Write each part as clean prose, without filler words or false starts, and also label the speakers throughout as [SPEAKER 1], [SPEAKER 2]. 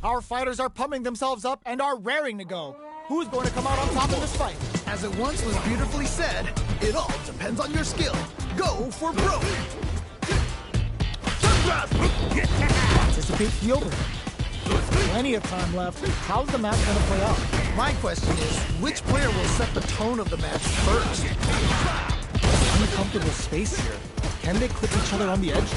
[SPEAKER 1] Our fighters are pumping themselves up and are raring to go. Who's going to come out on top in this fight?
[SPEAKER 2] As it once was beautifully said, it all depends on your skill. Go for broke.
[SPEAKER 1] Anticipate the overhead. Plenty of time left. How's the match going to play out?
[SPEAKER 2] My question is, which player will set the tone of the match first?
[SPEAKER 1] Uncomfortable space here. Can they clip each other on the edge?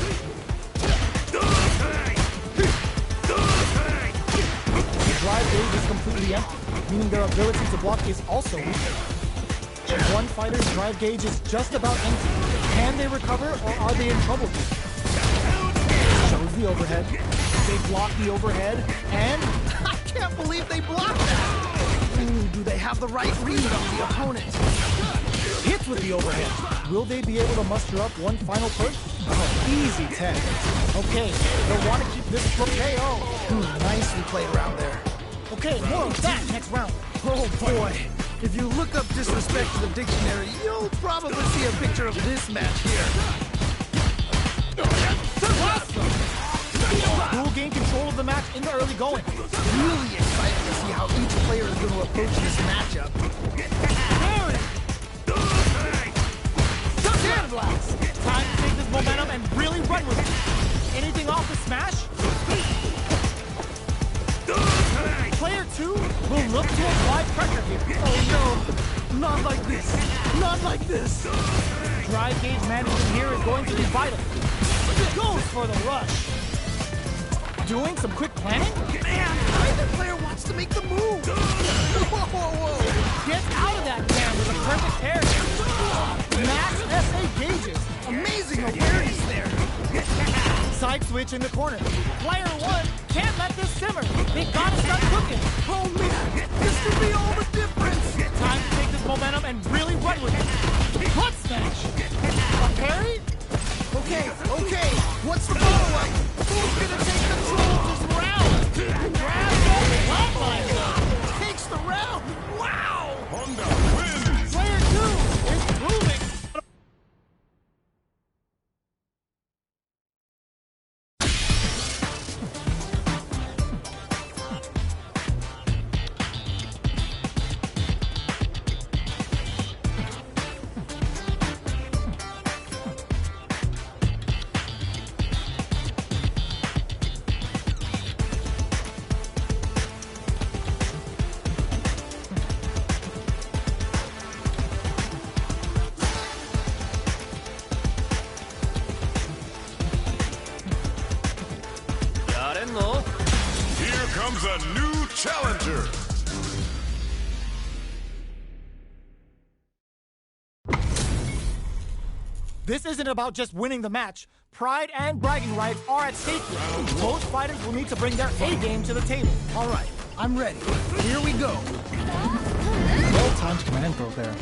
[SPEAKER 1] The drive gauge is completely empty, meaning their ability to block is also weak. One fighter's drive gauge is just about empty. Can they recover, or are they in trouble here? Shows the overhead. They block the overhead, and
[SPEAKER 2] I can't believe they blocked that! Ooh, do they have the right read on the opponent?
[SPEAKER 1] Hits with the overhead. Will they be able to muster up one final push? Oh, easy 10. Okay, they'll want to keep this for KO.
[SPEAKER 2] Nicely played around there.
[SPEAKER 1] Okay, more of that next round.
[SPEAKER 2] Oh boy, if you look up disrespect in the dictionary, you'll probably see a picture of this match here.
[SPEAKER 1] Awesome! Who will gain control of the match in the early going?
[SPEAKER 2] Really excited to see how each player is going to approach this matchup.
[SPEAKER 1] Sand blast! Time to take this momentum and really run with it. Anything off the smash? Player 2 will look to apply pressure here.
[SPEAKER 2] Oh no! Not like this! Not like this!
[SPEAKER 1] Drive gauge management here is going to be vital. Goes for the rush. Doing some quick planning?
[SPEAKER 2] Man, either player wants to make the move! Whoa, whoa, whoa!
[SPEAKER 1] Get out of that jam with a perfect pair. Max SA gauges.
[SPEAKER 2] Amazing awareness there!
[SPEAKER 1] Side switch in the corner. Player 1 can't let this simmer. They gotta start cooking.
[SPEAKER 2] Oh man, this could be all the difference!
[SPEAKER 1] Time to take this momentum and really run with it. Butt smash. A parry?
[SPEAKER 2] Okay, okay, what's the follow-up? Who's gonna take control of this round?
[SPEAKER 1] Grab that flatline.
[SPEAKER 2] Takes the round! Wow!
[SPEAKER 3] Honda wins!
[SPEAKER 1] Player 2 is proving.
[SPEAKER 3] Here comes a new challenger.
[SPEAKER 1] This isn't about just winning the match. Pride and bragging rights are at stake here. Both fighters will need to bring their A-game to the table.
[SPEAKER 2] All right, I'm ready. Here we go.
[SPEAKER 1] Well-timed command throw there.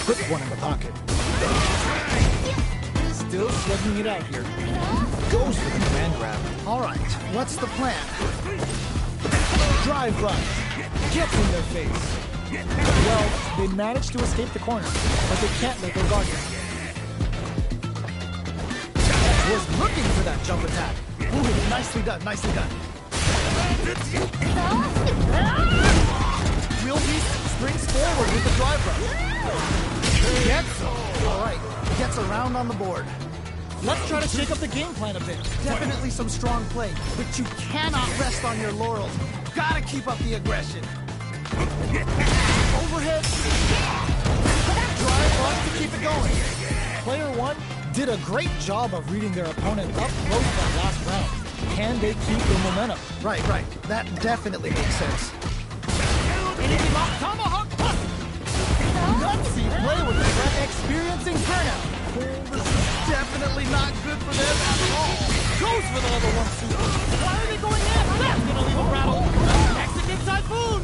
[SPEAKER 1] Put one in the pocket. Still slugging it out here. Goes for the command grab.
[SPEAKER 2] All right, what's the plan?
[SPEAKER 1] Drive run. Gets in their face. Well, they managed to escape the corner, but they can't let their guard down.
[SPEAKER 2] Was looking for that jump attack. Ooh, nicely done, nicely done.
[SPEAKER 1] Wheel piece springs forward with the drive run.
[SPEAKER 2] Gets all right, gets around on the board.
[SPEAKER 1] Let's try to shake up the game plan a bit.
[SPEAKER 2] Definitely some strong play, but you cannot rest on your laurels. Gotta keep up the aggression.
[SPEAKER 1] Overhead. Drive run to keep it going. Player 1 did a great job of reading their opponent up close that last round. Can they keep the momentum?
[SPEAKER 2] Right. That definitely makes sense.
[SPEAKER 1] Anything off tomahawk plus. Gutsy play with the threat, experiencing burnout.
[SPEAKER 2] Oh, this is definitely not good for them at all.
[SPEAKER 1] Goes for the level 1 super. Why are they going in? That's gonna leave a rattle. Mexican typhoon.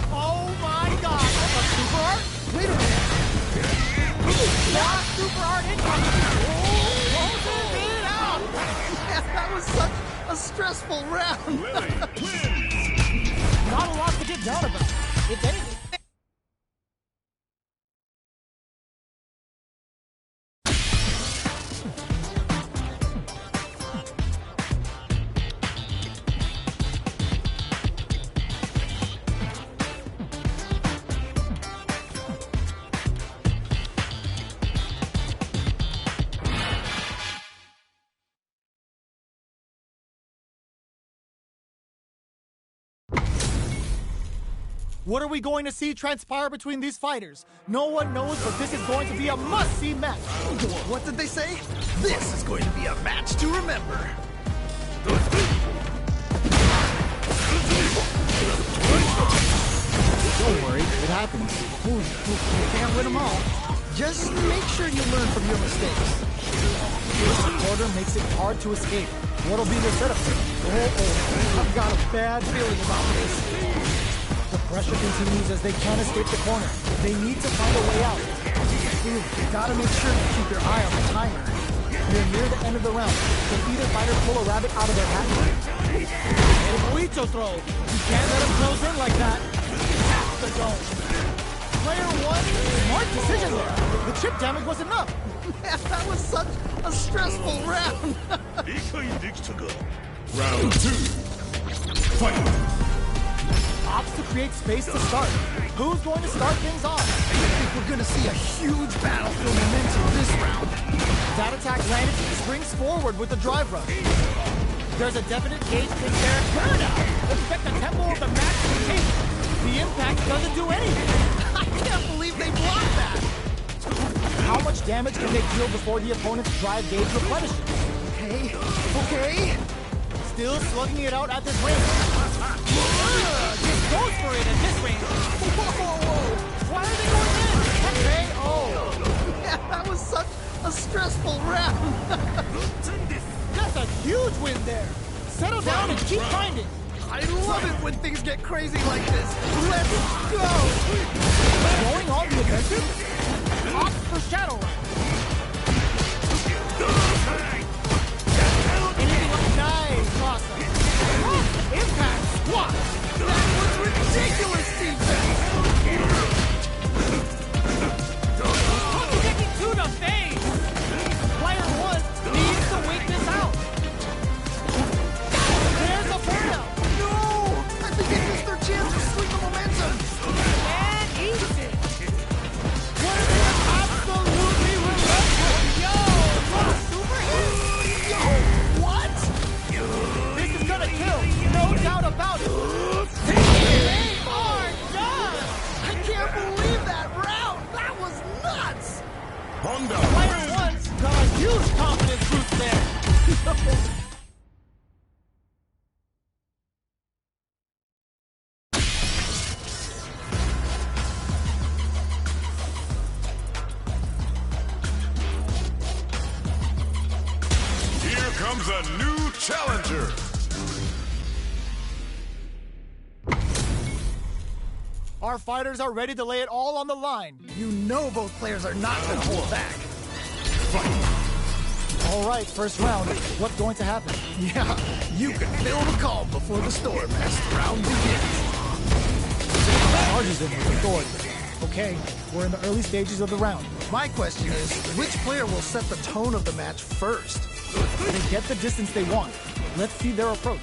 [SPEAKER 1] Oh my god. That's a super art?
[SPEAKER 2] Wait a minute.
[SPEAKER 1] Not super art incoming. Closes it out.
[SPEAKER 2] Yeah, that was such a stressful round.
[SPEAKER 1] Not a lot to get down about. If anything. What are we going to see transpire between these fighters? No one knows, but this is going to be a must-see match.
[SPEAKER 2] What did they say? This is going to be a match to remember.
[SPEAKER 1] Don't worry, it happens.
[SPEAKER 2] You can't win them all. Just make sure you learn from your mistakes.
[SPEAKER 1] This quarter makes it hard to escape. What'll be their setup?
[SPEAKER 2] I've got a bad feeling about this.
[SPEAKER 1] The pressure continues as they can't escape the corner. They need to find a way out.
[SPEAKER 2] You gotta make sure to keep your eye on the timer.
[SPEAKER 1] We're near the end of the round. Can either fighter pull a rabbit out of their hat? El Huito throw. You can't let him close in like that. Tap the dome. Player one, smart decision there. The chip damage was enough.
[SPEAKER 2] Man, that was such a stressful round.
[SPEAKER 3] Round 2. Fight!
[SPEAKER 1] Opts to create space to start. Who's going to start things off?
[SPEAKER 2] I think we're gonna see a huge battlefield momentum this round.
[SPEAKER 1] That attack landed, springs forward with the drive rush. There's a definite gauge pick there. Turn out! Expect the tempo of the match to take. The impact doesn't do anything.
[SPEAKER 2] I can't believe they blocked that.
[SPEAKER 1] How much damage can they deal before the opponent's drive gauge replenishes?
[SPEAKER 2] Okay.
[SPEAKER 1] Still slugging it out at this range. Just goes for it at this range.
[SPEAKER 2] Whoa.
[SPEAKER 1] Why are they going in? KO.
[SPEAKER 2] Yeah, that was such a stressful round.
[SPEAKER 1] That's a huge win there. Settle down and keep grinding.
[SPEAKER 2] I love it when things get crazy like this. Let's go.
[SPEAKER 1] Going on the offensive? Opt for Shadow Run. Anything else? Nice. Awesome. Impact. What?
[SPEAKER 2] That was ridiculous defense.
[SPEAKER 1] Kicking to the face. Player one needs to wait this out. There's a burnout.
[SPEAKER 2] No! I think they missed their chance to sweep the momentum.
[SPEAKER 1] And eats it. What is this? Absolutely relentless. Yo, what a super hit.
[SPEAKER 2] Yo, what?
[SPEAKER 1] This is gonna kill. No doubt about it. They are done.
[SPEAKER 2] I can't believe that round. That was nuts.
[SPEAKER 3] Honda
[SPEAKER 1] Player
[SPEAKER 3] wins!
[SPEAKER 1] one's got a huge confidence boost there.
[SPEAKER 3] Here comes a new challenger!
[SPEAKER 1] Our fighters are ready to lay it all on the line.
[SPEAKER 2] You know both players are not going to hold back.
[SPEAKER 1] All right, first round. What's going to happen?
[SPEAKER 2] Yeah, you can feel the calm before the storm as the round begins.
[SPEAKER 1] Charges in with authority. Okay, we're in the early stages of the round.
[SPEAKER 2] My question is, which player will set the tone of the match first?
[SPEAKER 1] They get the distance they want. Let's see their approach.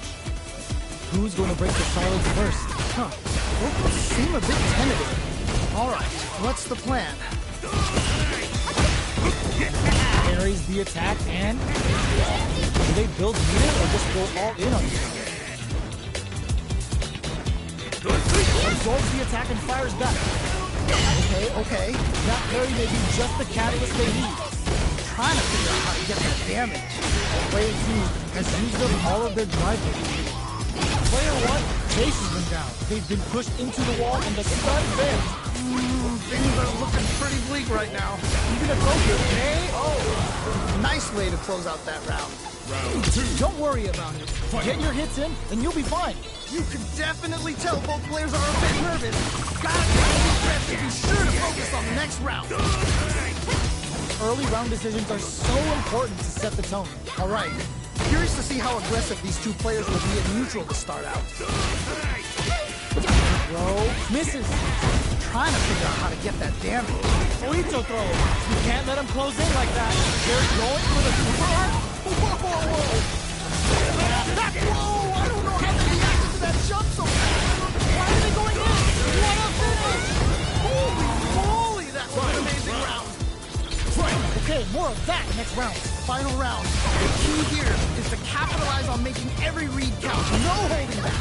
[SPEAKER 1] Who's going to break the silence first?
[SPEAKER 2] Both seem a bit tentative. All right, what's the plan?
[SPEAKER 1] Carries the attack and... Do they build meter or just go all in on each other? Absorbs the attack and fires back.
[SPEAKER 2] Okay.
[SPEAKER 1] That parry may be just the catalyst they need.
[SPEAKER 2] Trying to figure out how to get that damage.
[SPEAKER 1] Player 2 has used up all of their drive moves. Player 1 chases them down. They've been pushed into the wall and the stun fails.
[SPEAKER 2] Things are looking pretty bleak right now.
[SPEAKER 1] Even a Tokyo KO.
[SPEAKER 2] Nice way to close out that round.
[SPEAKER 3] Round 2.
[SPEAKER 1] Don't worry about it. Get your hits in and you'll be fine.
[SPEAKER 2] You can definitely tell both players are a bit nervous. Gotta take a deep breath to be sure to focus on the next round.
[SPEAKER 1] Early round decisions are so important to set the tone.
[SPEAKER 2] All right. Curious to see how aggressive these two players will be at neutral to start out.
[SPEAKER 1] Throw misses.
[SPEAKER 2] Trying to figure out how to get that damage.
[SPEAKER 1] Huito throw. You can't let him close in like that. They're going for the super arc.
[SPEAKER 2] Whoa! I don't know how they reacted to that jump so fast.
[SPEAKER 1] Why are they going in? What a finish!
[SPEAKER 2] Holy moly, that was an amazing round.
[SPEAKER 1] Okay, more of that next round.
[SPEAKER 2] Final round. The key here is to capitalize on making every read count. No holding back.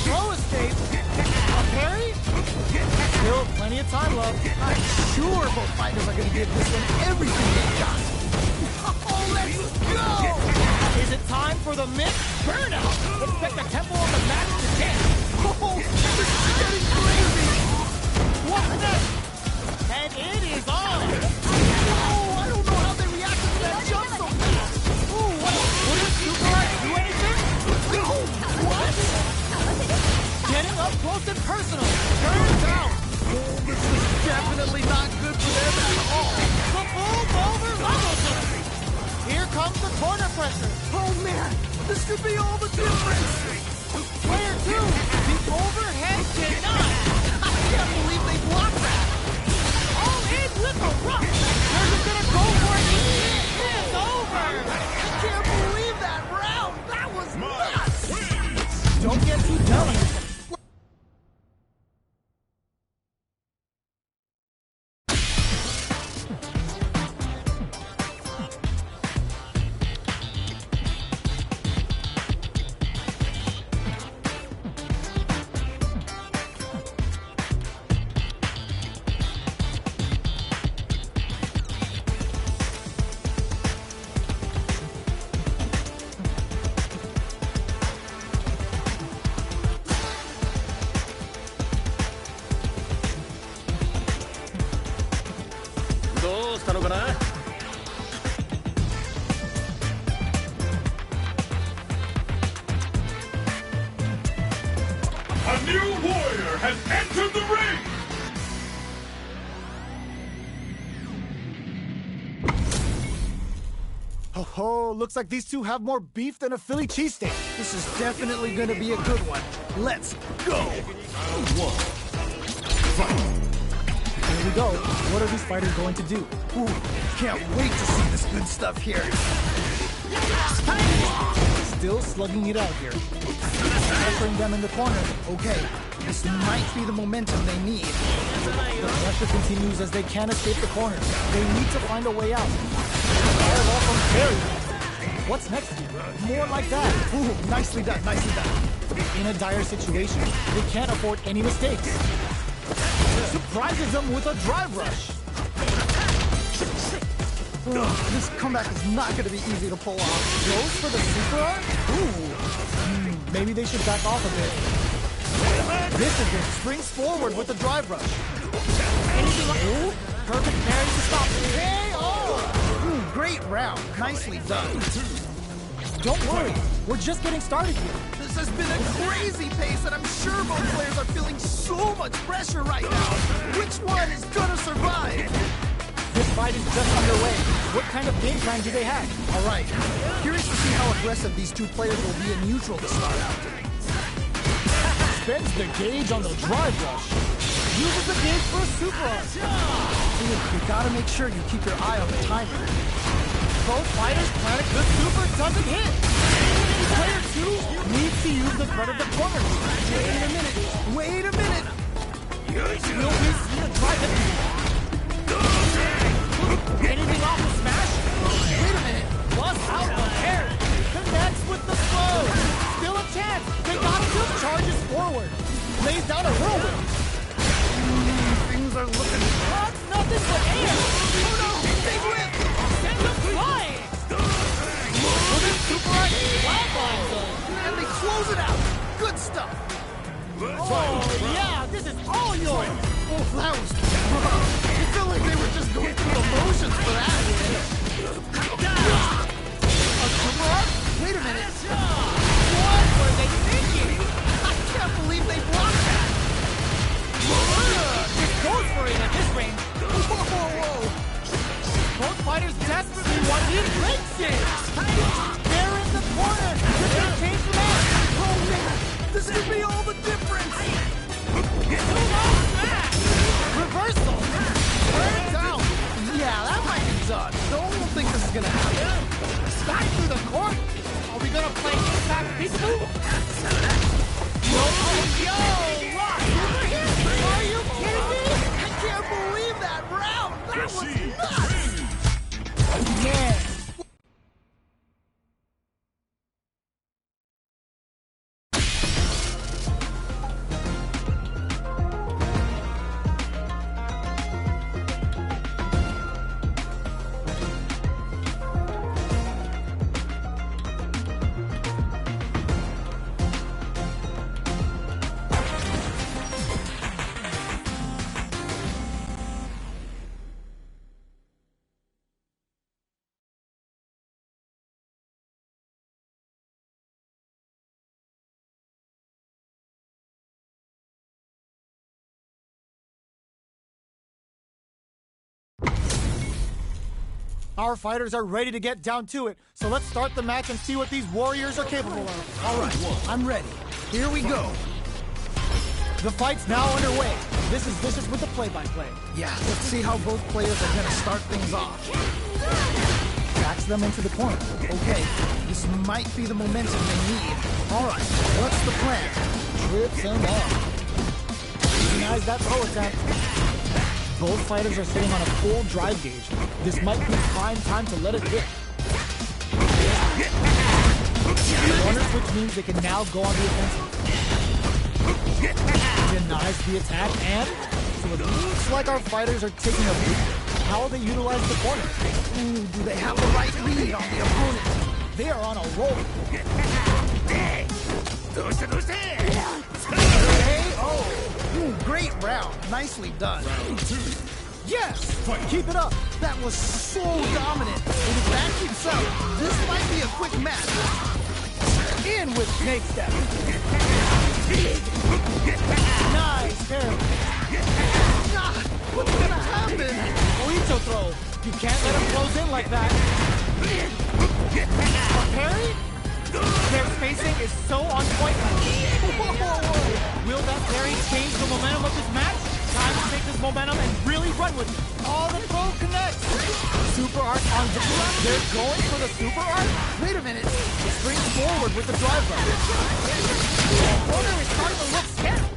[SPEAKER 1] Throw escape. A parry? Still plenty of time left.
[SPEAKER 2] I'm sure both fighters are going to give this one everything they've got. Oh, let's go!
[SPEAKER 1] Is it time for the mixed burnout? Expect the tempo of the match to dance.
[SPEAKER 2] Oh, this is getting crazy!
[SPEAKER 1] What's next? And it is on.
[SPEAKER 2] Oh, I don't know how they reacted to that jump so fast.
[SPEAKER 1] Ooh, wouldn't Super Art do anything?
[SPEAKER 2] Oh, what?
[SPEAKER 1] Getting up close and personal. Turns out.
[SPEAKER 2] Oh, this is definitely not good for them at all.
[SPEAKER 1] The full over level. Here comes the corner pressure.
[SPEAKER 2] Oh, man, this could be all the difference.
[SPEAKER 1] Player 2, the overhead denied.
[SPEAKER 2] I can't believe they blocked that.
[SPEAKER 1] All in with a rush. They're just gonna go for it. It's over.
[SPEAKER 2] I can't believe that round. That was nuts.
[SPEAKER 1] Don't get too jealous.
[SPEAKER 3] A new warrior has entered the ring!
[SPEAKER 1] Oh, looks like these two have more beef than a Philly cheesesteak.
[SPEAKER 2] This is definitely going to be a good one. Let's go.
[SPEAKER 1] Here we go. What are these fighters going to do?
[SPEAKER 2] Ooh, can't wait to see this good stuff here.
[SPEAKER 1] Still slugging it out here. Pressuring them in the corner.
[SPEAKER 2] Okay, this might be the momentum they need.
[SPEAKER 1] The pressure continues as they can't escape the corner. They need to find a way out. Fireball from Terry. What's next here? More like that.
[SPEAKER 2] Ooh, nicely done, nicely done.
[SPEAKER 1] In a dire situation, they can't afford any mistakes. Surprises them with a drive rush.
[SPEAKER 2] This comeback is not going to be easy to pull off.
[SPEAKER 1] Goes for the super arm? Ooh. Maybe they should back off a bit. This is it. Springs forward with the drive rush. Anything like... Ooh. Perfect parry to stop it.
[SPEAKER 2] Ooh, great round. Nicely done.
[SPEAKER 1] Don't worry. We're just getting started here.
[SPEAKER 2] This has been a crazy pace, and I'm sure both players are feeling so much pressure right now. Which one is going to survive?
[SPEAKER 1] This fight is just underway. What kind of game plan do they have?
[SPEAKER 2] All right. Curious to see how aggressive these two players will be in neutral to start out.
[SPEAKER 1] Spends the gauge on the drive rush. Uses the gauge for a super arm.
[SPEAKER 2] You gotta make sure you keep your eye on the timer.
[SPEAKER 1] Both fighters plan a good super doesn't hit. Player 2 needs to use the threat of the corner.
[SPEAKER 2] Wait a minute. Wait a minute.
[SPEAKER 1] Will we see a drive hit? Anything off the smash?
[SPEAKER 2] Wait a minute.
[SPEAKER 1] Plus out the parry. Connects with the slow. Still a chance. They gotta just charges forward. Lays down a whirlwind.
[SPEAKER 2] Things are looking...
[SPEAKER 1] Nothing but air.
[SPEAKER 2] Oh no! They win!
[SPEAKER 1] Send them flying. Well, this super art flatline zone.
[SPEAKER 2] And they close it out. Good stuff.
[SPEAKER 1] Oh, yeah. This is all yours.
[SPEAKER 2] Oh, that was rough. It felt like they were just going through the motions for that. A super art? Wait a minute.
[SPEAKER 1] What were they thinking?
[SPEAKER 2] I can't believe they blocked that.
[SPEAKER 1] This goes for it at this range.
[SPEAKER 2] Whoa, whoa, whoa.
[SPEAKER 1] Both fighters desperately want the leg save. They're in the corner. They're going to change the match.
[SPEAKER 2] Oh, man. This could be all the difference.
[SPEAKER 1] Reversal. Turns out.
[SPEAKER 2] Yeah, that might be done. Don't think this is going to happen.
[SPEAKER 1] Back through the court. Are we going to play Impact Peekaboo? Yo, rock. Are you kidding me?
[SPEAKER 2] I can't believe that round. That was nuts.
[SPEAKER 1] Man. Our fighters are ready to get down to it, so let's start the match and see what these warriors are capable of.
[SPEAKER 2] All right, I'm ready. Here we go.
[SPEAKER 1] The fight's now underway. This is Vicious with the play-by-play.
[SPEAKER 2] Yeah, let's see how both players are gonna start things off.
[SPEAKER 1] Backs them into the corner.
[SPEAKER 2] Okay, this might be the momentum they need. All right, what's the plan?
[SPEAKER 1] Trips him up. Denies that throw attempt. Both fighters are sitting on a full drive gauge. This might be prime time to let it rip. Corner switch means they can now go on the offensive. Denies the attack, and so it looks like our fighters are taking a beat. How will they utilize the corner?
[SPEAKER 2] Do they have the right read on the opponent?
[SPEAKER 1] They are on a roll.
[SPEAKER 2] Great round. Nicely done.
[SPEAKER 1] Yes! Keep it up.
[SPEAKER 2] That was so dominant. And if that keeps up, this might be a quick match.
[SPEAKER 1] In with snake step. Nice parry.
[SPEAKER 2] What's gonna happen?
[SPEAKER 1] Oito throw. You can't let him close in like that. A parry? Their spacing is so on point. Will that parry change the momentum of this match? Time to take this momentum and really run with it. Oh, the throw connects. Super arc on the left. They're going for the super arc?
[SPEAKER 2] Wait a minute.
[SPEAKER 1] Springs forward with the drive run. Corner is starting to look scared.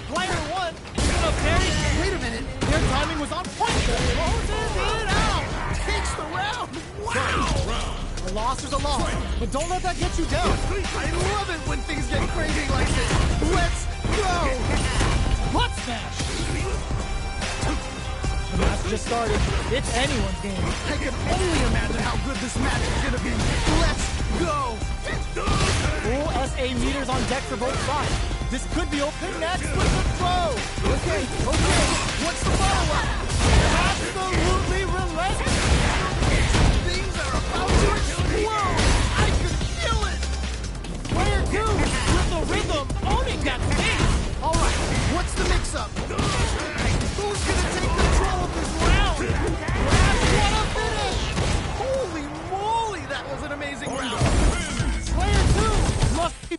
[SPEAKER 1] Glider one. Gonna parry.
[SPEAKER 2] Wait a minute.
[SPEAKER 1] Their timing was on point. Closes it out.
[SPEAKER 2] Takes the round. Wow.
[SPEAKER 1] A loss is a loss, but don't let that get you down.
[SPEAKER 2] I love it when things get crazy like this. Let's go.
[SPEAKER 1] Butt smash. The match just started. It's anyone's game.
[SPEAKER 2] I can only imagine how good this match is gonna be. Let's go.
[SPEAKER 1] Full SA meters on deck for both sides. This could be open next with the throw.
[SPEAKER 2] Okay. What's the follow-up?
[SPEAKER 1] Absolutely relentless.
[SPEAKER 2] Things are about to explode. I can feel it.
[SPEAKER 1] Player two with the rhythm owning that space.
[SPEAKER 2] All right, what's the mix-up? Who's gonna take control of this round?
[SPEAKER 1] What a finish.
[SPEAKER 2] Holy moly, that was an amazing round.
[SPEAKER 1] Player two must be...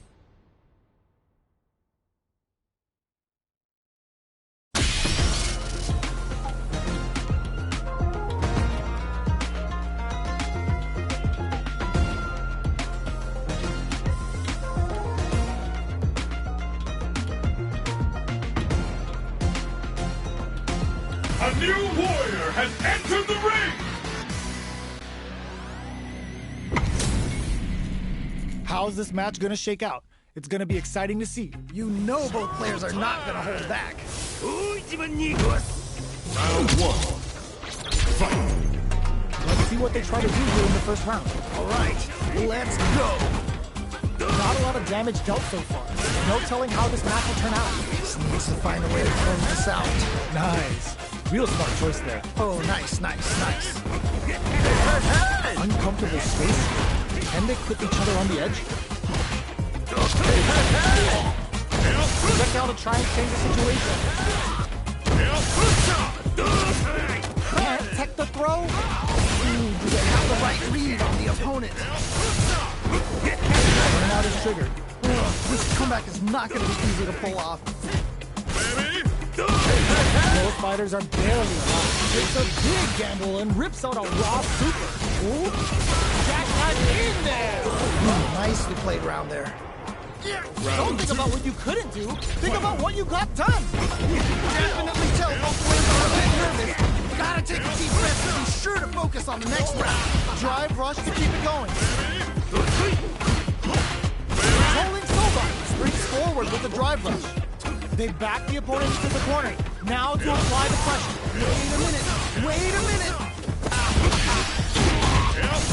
[SPEAKER 3] A new warrior has entered the ring!
[SPEAKER 1] How's this match gonna shake out? It's gonna be exciting to see.
[SPEAKER 2] You know both players are not gonna hold back.
[SPEAKER 3] Round one. Fight!
[SPEAKER 1] Let's see what they try to do here in the first round.
[SPEAKER 2] All right, let's go.
[SPEAKER 1] Not a lot of damage dealt so far. No telling how this match will turn out.
[SPEAKER 2] Just needs to find a way to close this out.
[SPEAKER 1] Nice. Real smart choice there.
[SPEAKER 2] Oh, nice.
[SPEAKER 1] Uncomfortable space. Can they clip each other on the edge? Projectile to try and change the situation. Can't tech the throw.
[SPEAKER 2] Do they have the right read on the opponent?
[SPEAKER 1] Burnout is triggered.
[SPEAKER 2] This comeback is not going to be easy to pull off.
[SPEAKER 1] Both fighters are barely alive. Takes a big gamble and rips out a raw super. Ooh. Jackknife in there.
[SPEAKER 2] Nicely played round there.
[SPEAKER 1] Don't think about what you couldn't do. Think about what you got done.
[SPEAKER 2] You can definitely tell both players are a bit nervous. Gotta take a deep breath and be sure to focus on the next round.
[SPEAKER 1] Drive rush to keep it going. Rolling Sobot springs forward with the drive rush. They back the opponent into the corner. Now to apply the pressure.
[SPEAKER 2] Wait a minute.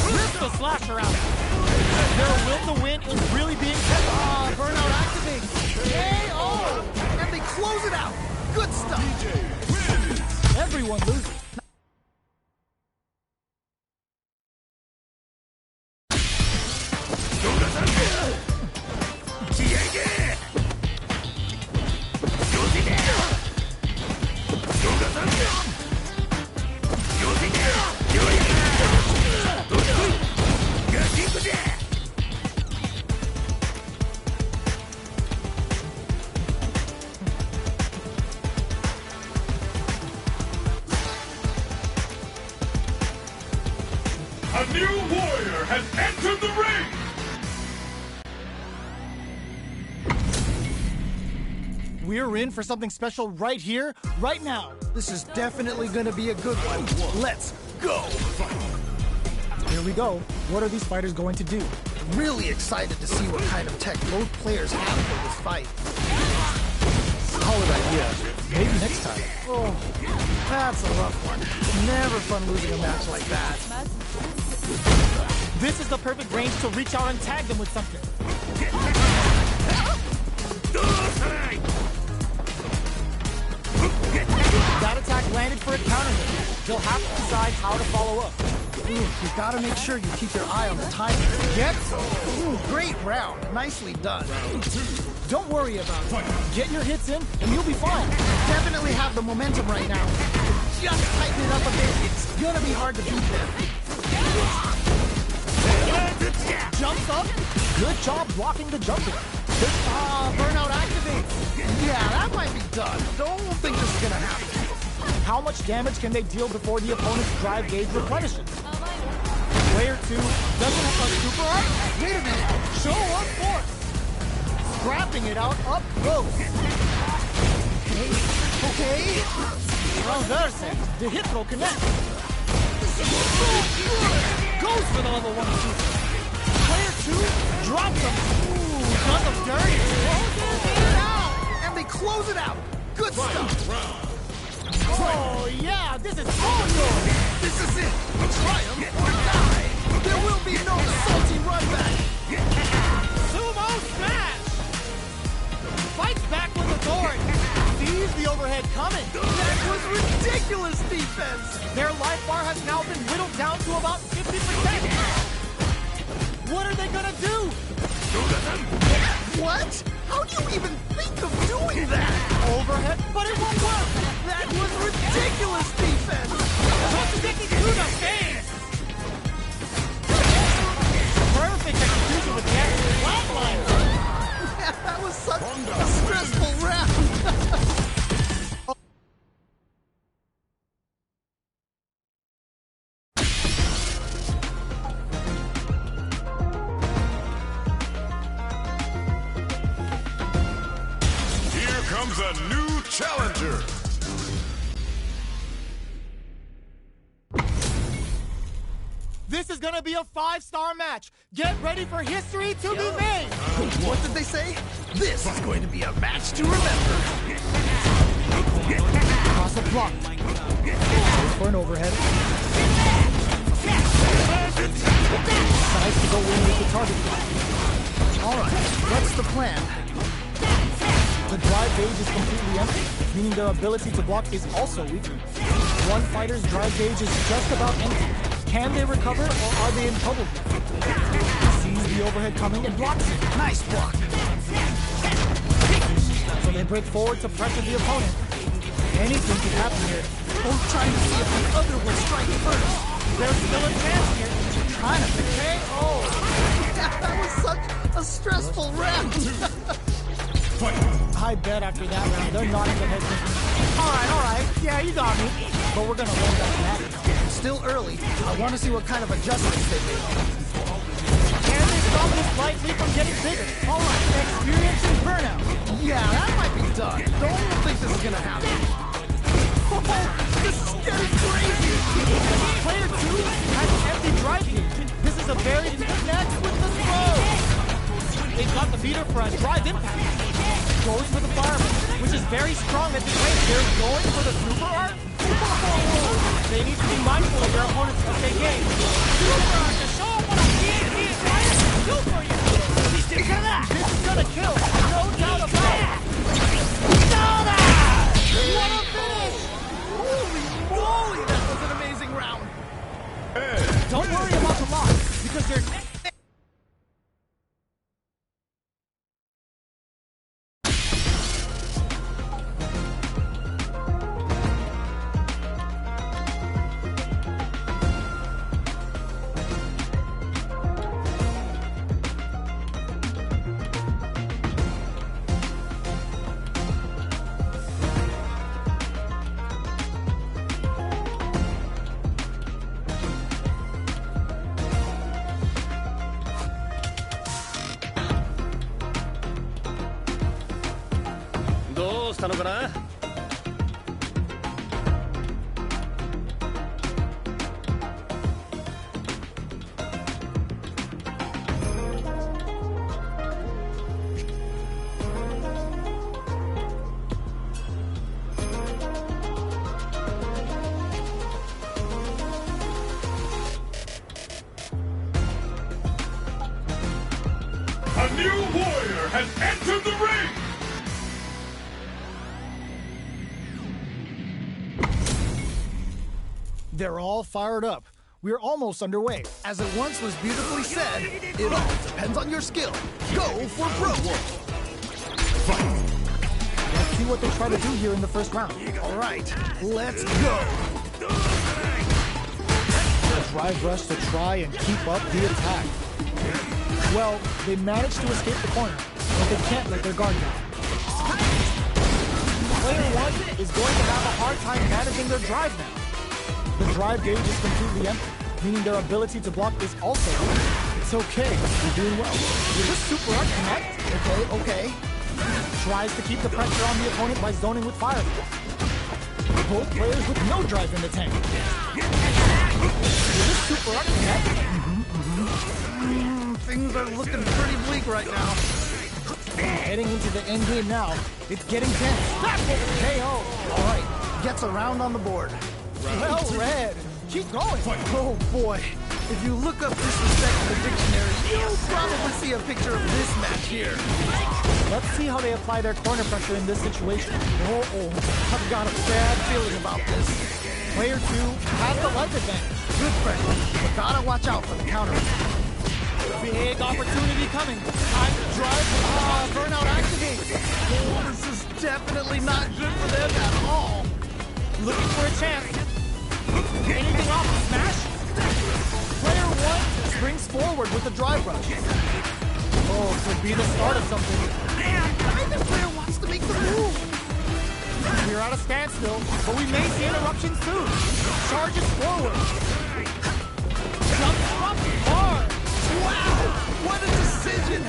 [SPEAKER 1] Rip the slasher out. Their will to win is really being tested. Burnout activates. KO!
[SPEAKER 2] And they close it out. Good stuff.
[SPEAKER 1] Everyone loses.
[SPEAKER 3] new warrior has entered the ring!
[SPEAKER 1] We're in for something special right here, right now.
[SPEAKER 2] This is definitely gonna be a good one. Let's go!
[SPEAKER 1] Here we go. What are these fighters going to do?
[SPEAKER 2] Really excited to see what kind of tech both players have for this fight.
[SPEAKER 1] Solid idea. Maybe next time.
[SPEAKER 2] Oh, that's a rough one. Never fun losing a match like that.
[SPEAKER 1] This is the perfect range to reach out and tag them with something. That attack landed for a counter hit. They'll have to decide how to follow up.
[SPEAKER 2] Ooh, you gotta make sure you keep your eye on the timer.
[SPEAKER 1] Yep.
[SPEAKER 2] Ooh, great round. Nicely done.
[SPEAKER 1] Don't worry about it. Get your hits in, and you'll be fine.
[SPEAKER 2] Definitely have the momentum right now. Just tighten it up a bit. It's gonna be hard to beat them.
[SPEAKER 1] Jumps up. Good job blocking the jumper.
[SPEAKER 2] Burnout activates. Yeah, that might be done. Don't think this is gonna happen.
[SPEAKER 1] How much damage can they deal before the opponent's drive gauge replenishes? Player 2 doesn't have a super art?
[SPEAKER 2] Wait a minute.
[SPEAKER 1] Show up force. Scrapping it out up close.
[SPEAKER 2] Okay.
[SPEAKER 1] Reversing. The hit throw connects. Goes for the level 1 super. Player 2 drops him. Ooh, done them dirty.
[SPEAKER 2] And they close it out. Good stuff.
[SPEAKER 1] Oh, yeah, this is all yours.
[SPEAKER 2] This is it. Triumph or die. There will be no salty run back.
[SPEAKER 1] Sumo smash. Fights back with authority. Sees the overhead coming.
[SPEAKER 2] That was ridiculous defense.
[SPEAKER 1] Their life bar has now been whittled down to about 50%. What are they gonna do?
[SPEAKER 2] What? How do you even think of doing that?
[SPEAKER 1] Overhead, but it won't work.
[SPEAKER 2] That was ridiculous defense.
[SPEAKER 1] Perfect execution with the actual flatline.
[SPEAKER 2] That was such a stressful round.
[SPEAKER 3] Comes a new challenger.
[SPEAKER 1] This is gonna be a 5-star match. Get ready for history to be made.
[SPEAKER 2] What did they say? This is going to be a match to remember.
[SPEAKER 1] Cross a block. For an overhead. Decides to go in with the target.
[SPEAKER 2] All right, what's the plan?
[SPEAKER 1] The drive gauge is completely empty, meaning their ability to block is also weakened. One fighter's drive gauge is just about empty. Can they recover, or are they in trouble? Sees the overhead coming and blocks it.
[SPEAKER 2] Nice block.
[SPEAKER 1] So they break forward to pressure the opponent. Anything could happen here.
[SPEAKER 2] Both trying to see if the other will strike first.
[SPEAKER 1] There's still a chance here.
[SPEAKER 2] Trying to KO. That was such a stressful round.
[SPEAKER 1] I bet after that round, they're nodding their heads thinking, all right, yeah, you got me. But we're gonna learn that matter.
[SPEAKER 2] Still early. I want to see what kind of adjustments they make.
[SPEAKER 1] Can they stop this light leap from getting bigger? All right, experiencing burnout.
[SPEAKER 2] Yeah, that might be done. Don't think this is gonna happen. Oh, this is getting crazy.
[SPEAKER 1] Player 2 has an empty drive gauge. This is a very connect with the throw. They've got the beater for a drive impact. Goes for the fireman, which is very strong at this range. They're going for the super art. They need to be mindful of their opponent's okay game. Super art to show them what a TNT fighter can do for you. This is gonna kill, no doubt about it. What a finish!
[SPEAKER 2] Holy moly, that was an amazing round.
[SPEAKER 1] Don't worry about the loss, because they're...
[SPEAKER 4] ったのかな。
[SPEAKER 3] A new warrior has entered the ring!
[SPEAKER 1] They're all fired up. We're almost underway.
[SPEAKER 2] As it once was beautifully said, it all depends on your skill. Go for broke.
[SPEAKER 1] Let's see what they try to do here in the first round.
[SPEAKER 2] All right, let's go.
[SPEAKER 1] Drive rush to try and keep up the attack. Well, they managed to escape the corner, but they can't let their guard down. Player 1 is going to have a hard time managing their drive now. The drive gauge is completely empty, meaning their ability to block is also weak. It's okay, you're doing well. Will this super art connect?
[SPEAKER 2] Okay.
[SPEAKER 1] Tries to keep the pressure on the opponent by zoning with fire. Both players with no drive in the tank. Will this super art connect?
[SPEAKER 2] Things are looking pretty bleak right now.
[SPEAKER 1] Heading into the end game now. It's getting tense. That's what the KO.
[SPEAKER 2] All right, gets a round on the board.
[SPEAKER 1] Well read. Keep going.
[SPEAKER 2] Oh boy, if you look up disrespect in the dictionary, you'll probably see a picture of this match here.
[SPEAKER 1] Let's see how they apply their corner pressure in this situation.
[SPEAKER 2] Oh, I've got a bad feeling about this.
[SPEAKER 1] Player 2 has the life advantage.
[SPEAKER 2] Good pressure, but gotta watch out for the counter.
[SPEAKER 1] Big opportunity coming. Time to drive.
[SPEAKER 2] Burnout activates. Oh, this is definitely not good for them at all.
[SPEAKER 1] Looking for a chance. Anything off the smash? Player 1 springs forward with a drive rush. Oh, could be the start of something.
[SPEAKER 2] Neither player wants to make the move.
[SPEAKER 1] We're at a standstill, but we may see interruptions soon. Charges forward. Jumps up hard.
[SPEAKER 2] Wow, what a decision.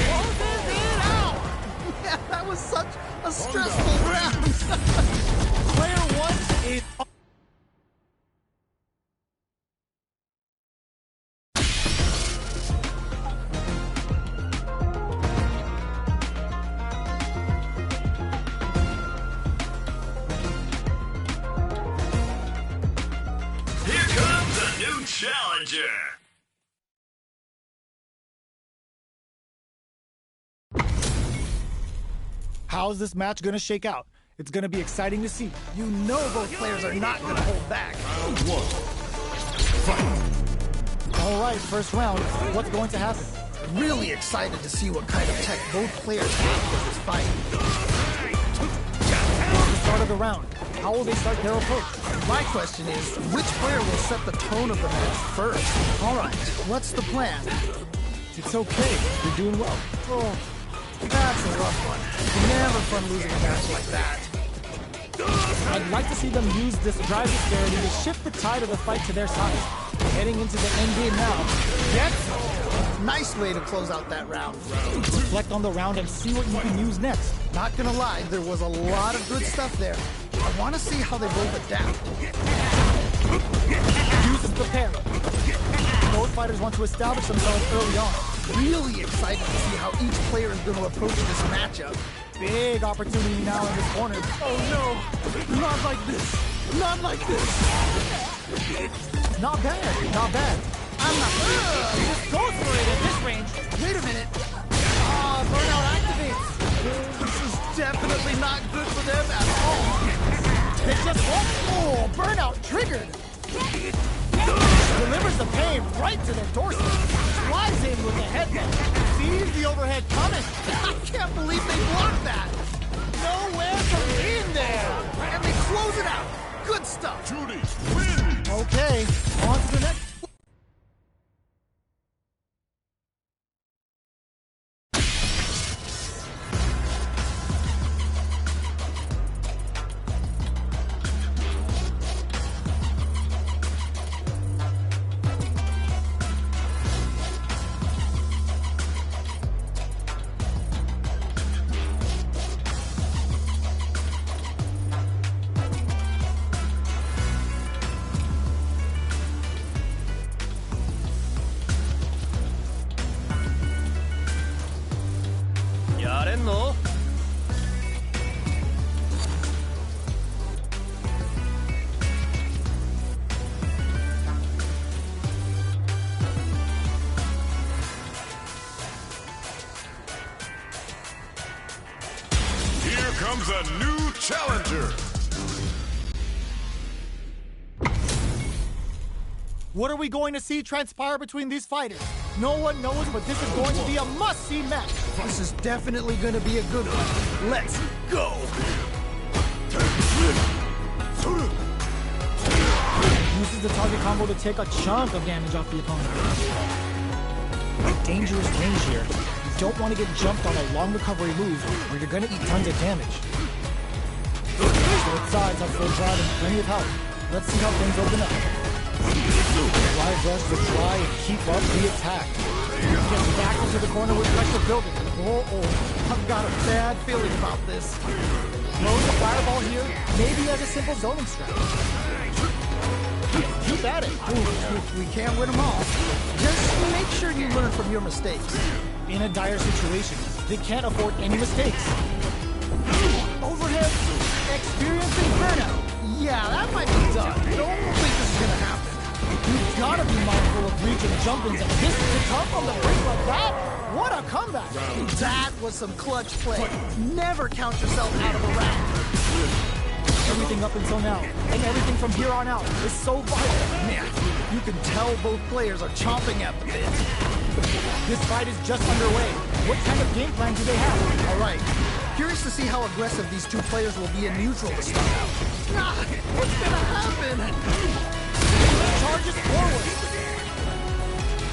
[SPEAKER 2] Closes it out. Yeah, that was such a stressful round.
[SPEAKER 1] Player 1 is...
[SPEAKER 3] Here comes a new challenger!
[SPEAKER 1] How's this match gonna shake out? It's gonna be exciting to see.
[SPEAKER 2] You know both players are not going to hold back.
[SPEAKER 1] All right, first round. What's going to happen?
[SPEAKER 2] Really excited to see what kind of tech both players have for this fight.
[SPEAKER 1] The start of the round. How will they start their approach?
[SPEAKER 2] My question is, which player will set the tone of the match first? All right, what's the plan?
[SPEAKER 1] It's okay. You're doing well.
[SPEAKER 2] Oh, that's a rough one. Never fun losing a match like that.
[SPEAKER 1] I'd like to see them use this drive disparity to shift the tide of the fight to their side. Heading into the end game now. Yes!
[SPEAKER 2] Nice way to close out that round.
[SPEAKER 1] Reflect on the round and see what you can use next.
[SPEAKER 2] Not gonna lie, there was a lot of good stuff there. I want to see how they both adapt.
[SPEAKER 1] Uses the pair. Both fighters want to establish themselves early on.
[SPEAKER 2] Really excited to see how each player is going to approach this matchup.
[SPEAKER 1] Big opportunity now in this corner.
[SPEAKER 2] Oh no, not like this. Not like this.
[SPEAKER 1] Not bad, not bad.
[SPEAKER 2] I'm not.
[SPEAKER 1] Just goes for it at this range.
[SPEAKER 2] Wait a minute.
[SPEAKER 1] Burnout activates.
[SPEAKER 2] This is definitely not good for them at all.
[SPEAKER 1] They just won't. Oh, burnout triggered. Delivers the pain right to their torso. Flies in with the headbutt. Sees the overhead coming.
[SPEAKER 2] I can't believe they blocked that.
[SPEAKER 1] Nowhere to in there.
[SPEAKER 2] And they close it out. Good stuff.
[SPEAKER 3] Judy wins!
[SPEAKER 1] Okay, on to the next.
[SPEAKER 2] れんの?
[SPEAKER 3] Here comes a new challenger.
[SPEAKER 1] What are we going to see transpire between these fighters? No one knows, but this is going to be a must-see match.
[SPEAKER 2] This is definitely going to be a good one. Let's go!
[SPEAKER 1] Uses the target combo to take a chunk of damage off the opponent. Dangerous range here. You don't want to get jumped on a long recovery move, or you're going to eat tons of damage. Both sides have full drive and plenty of health. Let's see how things open up. Live rush to try and keep up the attack. Gets back into the corner with pressure building.
[SPEAKER 2] Oh, I've got a bad feeling about this.
[SPEAKER 1] Throws the fireball here, maybe as a simple zoning strategy. Keep at it.
[SPEAKER 2] Ooh, we can't win them all. Just make sure you learn from your mistakes.
[SPEAKER 1] In a dire situation, they can't afford any mistakes. Overhead, experiencing burnout.
[SPEAKER 2] Yeah, that might be done. I don't think this is gonna happen.
[SPEAKER 1] You've got to be mindful of reach and jump-ins, and this to come from the brink like that? What a comeback!
[SPEAKER 2] That was some clutch play. Never count yourself out of a round.
[SPEAKER 1] Everything up until now, and everything from here on out, is so vital.
[SPEAKER 2] Man, you can tell both players are chomping at the bit.
[SPEAKER 1] This fight is just underway. What kind of game plan do they have?
[SPEAKER 2] All right. Curious to see how aggressive these two players will be in neutral to start out. What's gonna happen?
[SPEAKER 1] Charges forward.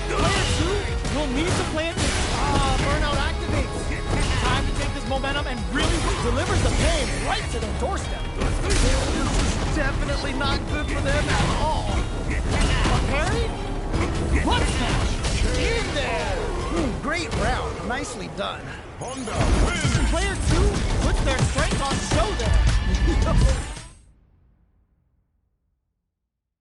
[SPEAKER 1] Player 2 will need to play it. Burnout activates. Time to take this momentum and really delivers the pain right to their doorstep.
[SPEAKER 2] This is definitely not good for them at all.
[SPEAKER 1] A parry? Butt smash. In there.
[SPEAKER 2] Great round. Nicely done.
[SPEAKER 3] Honda wins.
[SPEAKER 1] Player 2 puts their strength on show there.